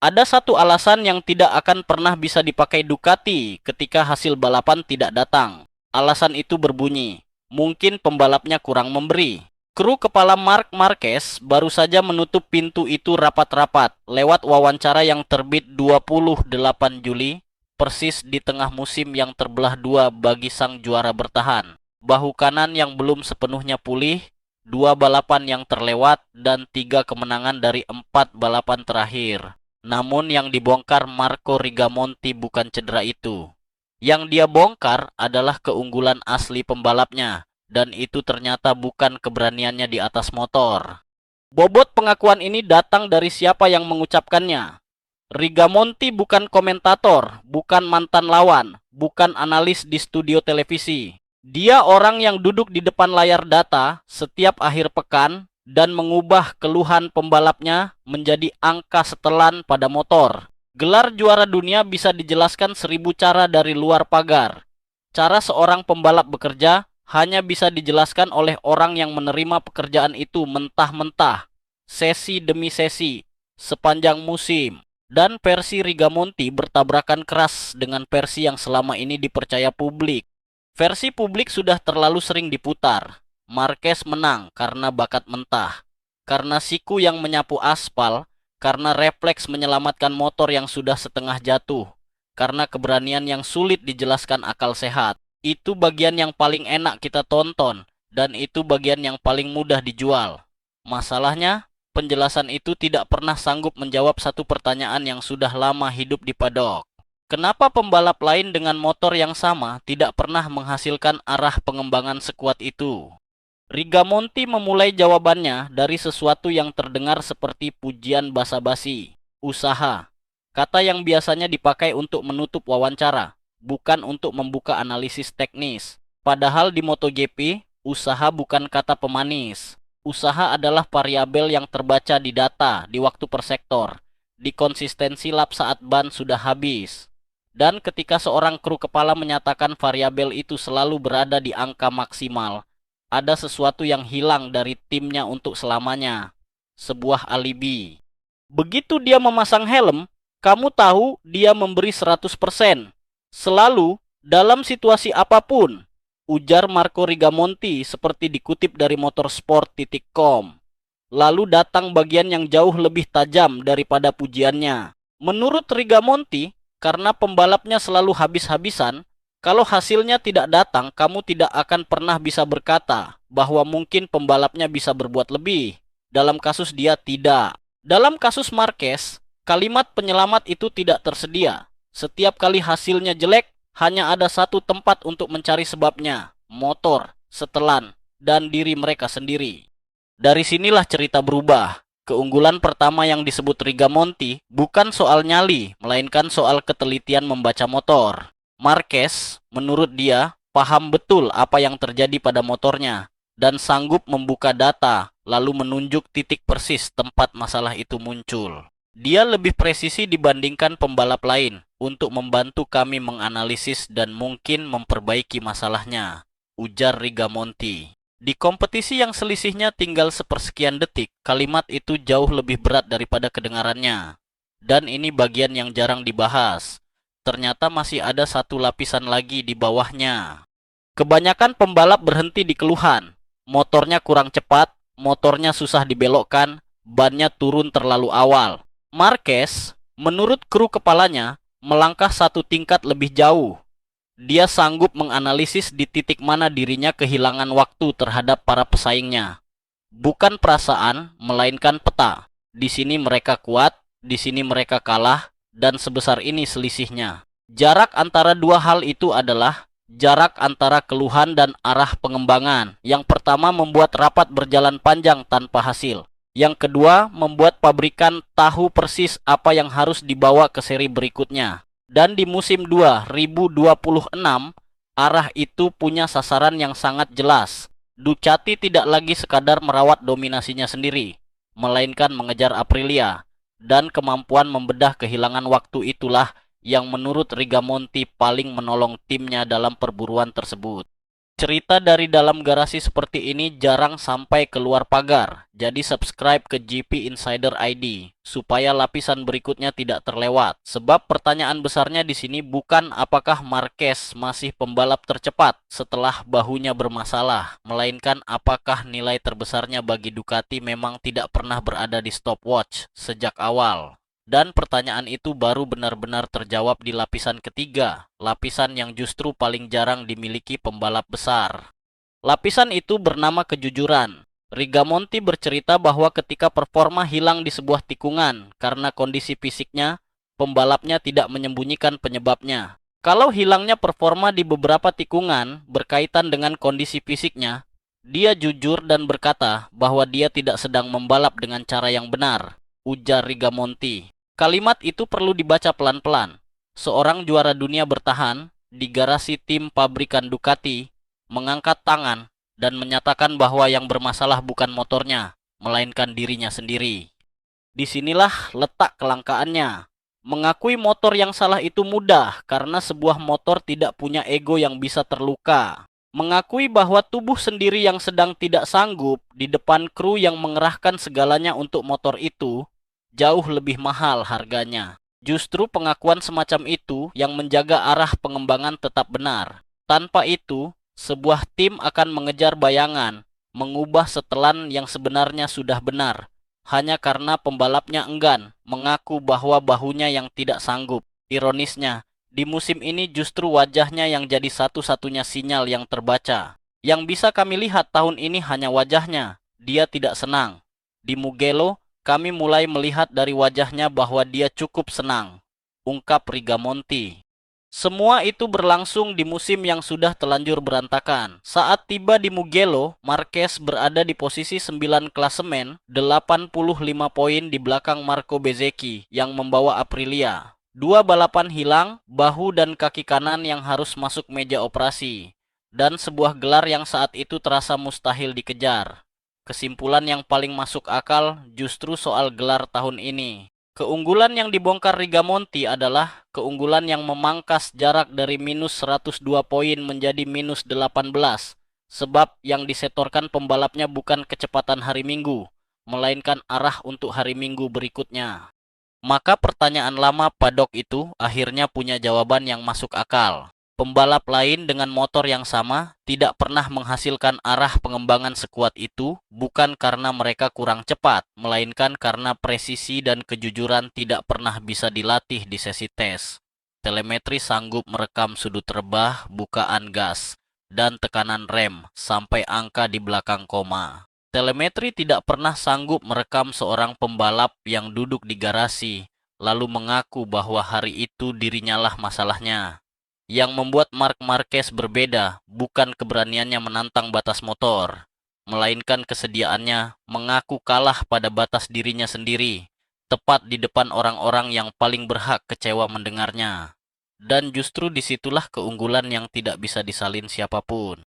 Ada satu alasan yang tidak akan pernah bisa dipakai Ducati ketika hasil balapan tidak datang. Alasan itu berbunyi, mungkin pembalapnya kurang memberi. Kru kepala Marc Marquez baru saja menutup pintu itu rapat-rapat lewat wawancara yang terbit 28 Juli, persis di tengah musim yang terbelah dua bagi sang juara bertahan. Bahu kanan yang belum sepenuhnya pulih, dua balapan yang terlewat, dan tiga kemenangan dari 4 balapan terakhir. Namun yang dibongkar Marco Rigamonti bukan cedera itu. Yang dia bongkar adalah keunggulan asli pembalapnya, dan itu ternyata bukan keberaniannya di atas motor. Bobot pengakuan ini datang dari siapa yang mengucapkannya. Rigamonti bukan komentator, bukan mantan lawan, bukan analis di studio televisi. Dia orang yang duduk di depan layar data setiap akhir pekan dan mengubah keluhan pembalapnya menjadi angka setelan pada motor. Gelar juara dunia bisa dijelaskan 1000 cara dari luar pagar. Cara seorang pembalap bekerja hanya bisa dijelaskan oleh orang yang menerima pekerjaan itu mentah-mentah, sesi demi sesi, sepanjang musim. Dan versi Rigamonti bertabrakan keras dengan versi yang selama ini dipercaya publik. Versi publik sudah terlalu sering diputar. Marquez menang karena bakat mentah, karena siku yang menyapu aspal, karena refleks menyelamatkan motor yang sudah setengah jatuh, karena keberanian yang sulit dijelaskan akal sehat. Itu bagian yang paling enak kita tonton, dan itu bagian yang paling mudah dijual. Masalahnya, penjelasan itu tidak pernah sanggup menjawab satu pertanyaan yang sudah lama hidup di paddock. Kenapa pembalap lain dengan motor yang sama tidak pernah menghasilkan arah pengembangan sekuat itu? Rigamonti memulai jawabannya dari sesuatu yang terdengar seperti pujian basa-basi, usaha. Kata yang biasanya dipakai untuk menutup wawancara, bukan untuk membuka analisis teknis. Padahal di MotoGP, usaha bukan kata pemanis. Usaha adalah variabel yang terbaca di data di waktu per sektor, di konsistensi lap saat ban sudah habis. Dan ketika seorang kru kepala menyatakan variabel itu selalu berada di angka maksimal, ada sesuatu yang hilang dari timnya untuk selamanya. Sebuah alibi. Begitu dia memasang helm, kamu tahu dia memberi 100%. Selalu, dalam situasi apapun, ujar Marco Rigamonti seperti dikutip dari motorsport.com. Lalu datang bagian yang jauh lebih tajam daripada pujiannya. Menurut Rigamonti, karena pembalapnya selalu habis-habisan, kalau hasilnya tidak datang, kamu tidak akan pernah bisa berkata bahwa mungkin pembalapnya bisa berbuat lebih. Dalam kasus dia tidak. Dalam kasus Marquez, kalimat penyelamat itu tidak tersedia. Setiap kali hasilnya jelek, hanya ada satu tempat untuk mencari sebabnya, motor, setelan, dan diri mereka sendiri. Dari sinilah cerita berubah. Keunggulan pertama yang disebut Rigamonti bukan soal nyali, melainkan soal ketelitian membaca motor. Marquez, menurut dia, paham betul apa yang terjadi pada motornya dan sanggup membuka data lalu menunjuk titik persis tempat masalah itu muncul. Dia lebih presisi dibandingkan pembalap lain untuk membantu kami menganalisis dan mungkin memperbaiki masalahnya, ujar Rigamonti. Di kompetisi yang selisihnya tinggal sepersekian detik, kalimat itu jauh lebih berat daripada kedengarannya. Dan ini bagian yang jarang dibahas. Ternyata masih ada satu lapisan lagi di bawahnya. Kebanyakan pembalap berhenti di keluhan. Motornya kurang cepat, motornya susah dibelokkan, bannya turun terlalu awal. Marquez, menurut kru kepalanya, melangkah satu tingkat lebih jauh. Dia sanggup menganalisis di titik mana dirinya kehilangan waktu terhadap para pesaingnya. Bukan perasaan, melainkan peta. Di sini mereka kuat, di sini mereka kalah, dan sebesar ini selisihnya. Jarak antara dua hal itu adalah jarak antara keluhan dan arah pengembangan. Yang pertama membuat rapat berjalan panjang tanpa hasil. Yang kedua membuat pabrikan tahu persis apa yang harus dibawa ke seri berikutnya. Dan di musim 2026, arah itu punya sasaran yang sangat jelas. Ducati tidak lagi sekadar merawat dominasinya sendiri, melainkan mengejar Aprilia. Dan kemampuan membedah kehilangan waktu itulah yang menurut Rigamonti paling menolong timnya dalam perburuan tersebut. Cerita dari dalam garasi seperti ini jarang sampai keluar pagar, jadi subscribe ke GP Insider ID supaya lapisan berikutnya tidak terlewat. Sebab pertanyaan besarnya di sini bukan apakah Marquez masih pembalap tercepat setelah bahunya bermasalah, melainkan apakah nilai terbesarnya bagi Ducati memang tidak pernah berada di stopwatch sejak awal. Dan pertanyaan itu baru benar-benar terjawab di lapisan ketiga, lapisan yang justru paling jarang dimiliki pembalap besar. Lapisan itu bernama kejujuran. Rigamonti bercerita bahwa ketika performa hilang di sebuah tikungan karena kondisi fisiknya, pembalapnya tidak menyembunyikan penyebabnya. Kalau hilangnya performa di beberapa tikungan berkaitan dengan kondisi fisiknya, dia jujur dan berkata bahwa dia tidak sedang membalap dengan cara yang benar, ujar Rigamonti. Kalimat itu perlu dibaca pelan-pelan. Seorang juara dunia bertahan di garasi tim pabrikan Ducati mengangkat tangan dan menyatakan bahwa yang bermasalah bukan motornya, melainkan dirinya sendiri. Disinilah letak kelangkaannya. Mengakui motor yang salah itu mudah karena sebuah motor tidak punya ego yang bisa terluka. Mengakui bahwa tubuh sendiri yang sedang tidak sanggup di depan kru yang mengerahkan segalanya untuk motor itu jauh lebih mahal harganya. Justru pengakuan semacam itu yang menjaga arah pengembangan tetap benar. Tanpa itu, sebuah tim akan mengejar bayangan, mengubah setelan yang sebenarnya sudah benar, hanya karena pembalapnya enggan mengaku bahwa bahunya yang tidak sanggup. Ironisnya, di musim ini justru wajahnya yang jadi satu-satunya sinyal yang terbaca. Yang bisa kami lihat tahun ini hanya wajahnya. Dia tidak senang. Di Mugello, kami mulai melihat dari wajahnya bahwa dia cukup senang, ungkap Rigamonti. Semua itu berlangsung di musim yang sudah telanjur berantakan. Saat tiba di Mugello, Marquez berada di posisi 9 klasemen, 85 poin di belakang Marco Bezzecchi yang membawa Aprilia. Dua balapan hilang, bahu dan kaki kanan yang harus masuk meja operasi, dan sebuah gelar yang saat itu terasa mustahil dikejar. Kesimpulan yang paling masuk akal justru soal gelar tahun ini. Keunggulan yang dibongkar Rigamonti adalah keunggulan yang memangkas jarak dari minus 102 poin menjadi minus 18. Sebab yang disetorkan pembalapnya bukan kecepatan hari Minggu, melainkan arah untuk hari Minggu berikutnya. Maka pertanyaan lama paddock itu akhirnya punya jawaban yang masuk akal. Pembalap lain dengan motor yang sama tidak pernah menghasilkan arah pengembangan sekuat itu bukan karena mereka kurang cepat, melainkan karena presisi dan kejujuran tidak pernah bisa dilatih di sesi tes. Telemetri sanggup merekam sudut rebah, bukaan gas, dan tekanan rem sampai angka di belakang koma. Telemetri tidak pernah sanggup merekam seorang pembalap yang duduk di garasi, lalu mengaku bahwa hari itu dirinya lah masalahnya. Yang membuat Marc Marquez berbeda bukan keberaniannya menantang batas motor, melainkan kesediaannya mengaku kalah pada batas dirinya sendiri, tepat di depan orang-orang yang paling berhak kecewa mendengarnya. Dan justru disitulah keunggulan yang tidak bisa disalin siapapun.